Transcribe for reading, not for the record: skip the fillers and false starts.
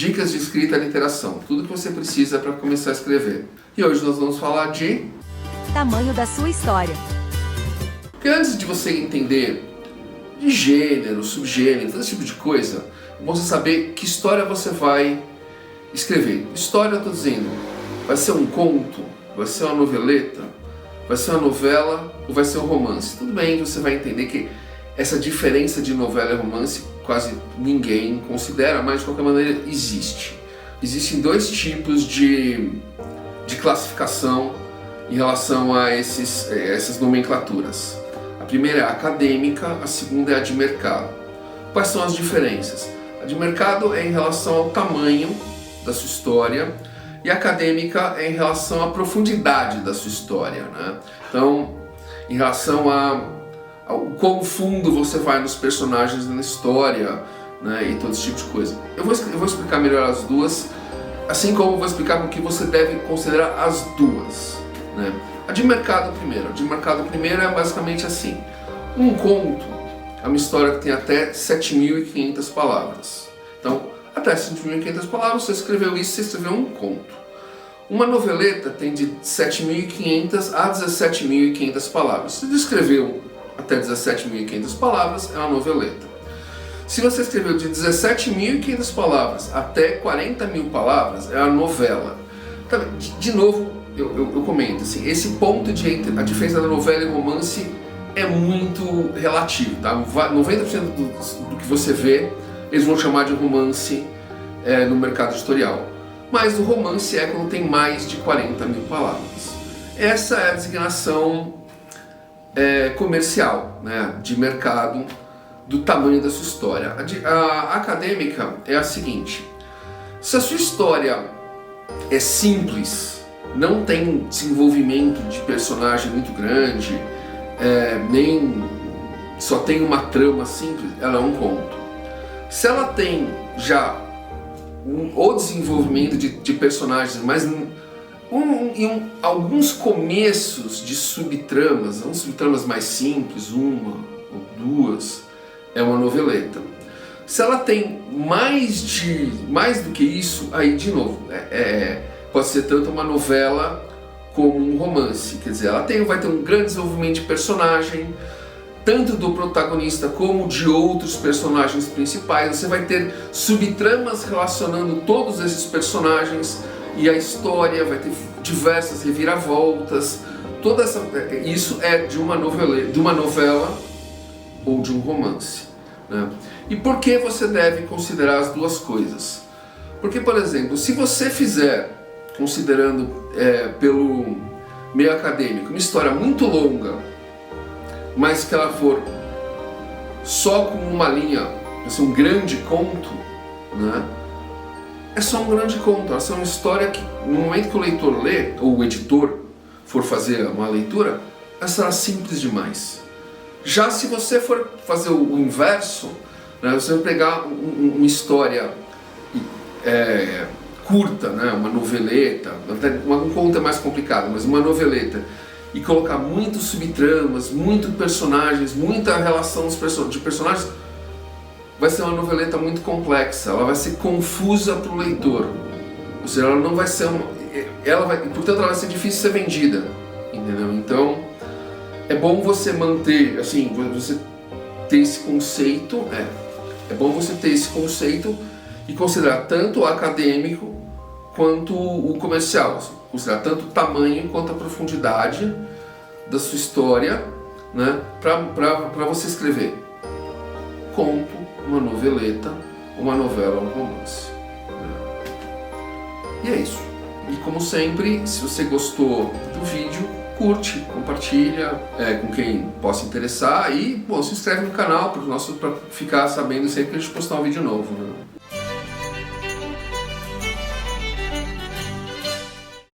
dicas de escrita e literação, tudo que você precisa para começar a escrever. E hoje nós vamos falar de tamanho da sua história. Porque antes de você entender de gênero, subgênero, todo esse tipo de coisa, é bom você saber que história você vai escrever. História, eu estou dizendo, vai ser um conto, vai ser uma noveleta, vai ser uma novela ou vai ser um romance. Tudo bem, você vai entender que essa diferença de novela e romance quase ninguém considera, mas de qualquer maneira existe. Existem dois tipos de classificação em relação a essas nomenclaturas. A primeira é a acadêmica, a segunda é a de mercado. Quais são as diferenças? A de mercado é em relação ao tamanho da sua história e a acadêmica é em relação à profundidade da sua história, né? Então, em relação ao quão fundo você vai nos personagens na história, né? E todo esse tipo de coisa. Eu vou explicar melhor as duas, assim como eu vou explicar o que você deve considerar as duas, né? A de mercado primeiro. A de mercado primeiro é basicamente assim. Um conto é uma história que tem até 7.500 palavras. Então, até 7.500 palavras, você escreveu isso, você escreveu um conto. Uma noveleta tem de 7.500 a 17.500 palavras. Se você escreveu até 17.500 palavras, é uma noveleta. Se você escreveu de 17.500 palavras até 40.000 palavras, é uma novela. Tá, de novo, eu comento, assim, esse ponto a diferença da novela e romance é muito relativo, tá? 90% do que você vê, eles vão chamar de romance no mercado editorial. Mas o romance é quando tem mais de 40.000 palavras. Essa é a designação comercial, né, de mercado, do tamanho da sua história. A acadêmica é a seguinte: se a sua história é simples, não tem desenvolvimento de personagem muito grande, nem só tem uma trama simples, ela é um conto. Se ela tem já o desenvolvimimento de personagens, mas alguns começos de subtramas, subtramas mais simples, uma ou duas, é uma noveleta. Se ela tem mais do que isso, aí de novo, pode ser tanto uma novela como um romance. Quer dizer, ela vai ter um grande desenvolvimento de personagem, tanto do protagonista como de outros personagens principais. Você vai ter subtramas relacionando todos esses personagens e a história, vai ter diversas reviravoltas. Isso é de uma novela ou de um romance, né? E por que você deve considerar as duas coisas? Porque, por exemplo, se você fizer, considerando pelo meio acadêmico, uma história muito longa, mas que ela for só com uma linha, assim, um grande conto, né? É só um grande conto. Essa é uma história que, no momento que o leitor lê, ou o editor for fazer uma leitura, ela será simples demais. Já se você for fazer o inverso, né, você vai pegar uma história curta, né, uma noveleta, um conto é mais complicado, mas uma noveleta, e colocar muitos subtramas, muitos personagens, muita relação de personagens, vai ser uma noveleta muito complexa, ela vai ser confusa para o leitor, ou seja, ela não vai ser portanto ela vai ser difícil de ser vendida, entendeu? Então é bom você manter, assim, você ter esse conceito, é bom você ter esse conceito e considerar tanto o acadêmico quanto o comercial, considerar tanto o tamanho quanto a profundidade da sua história, né, para você escrever conto, uma noveleta, uma novela ou um romance, né? E é isso. E como sempre, se você gostou do vídeo, curte, compartilha com quem possa interessar e, bom, se inscreve no canal para ficar sabendo sempre que a gente postar um vídeo novo, né?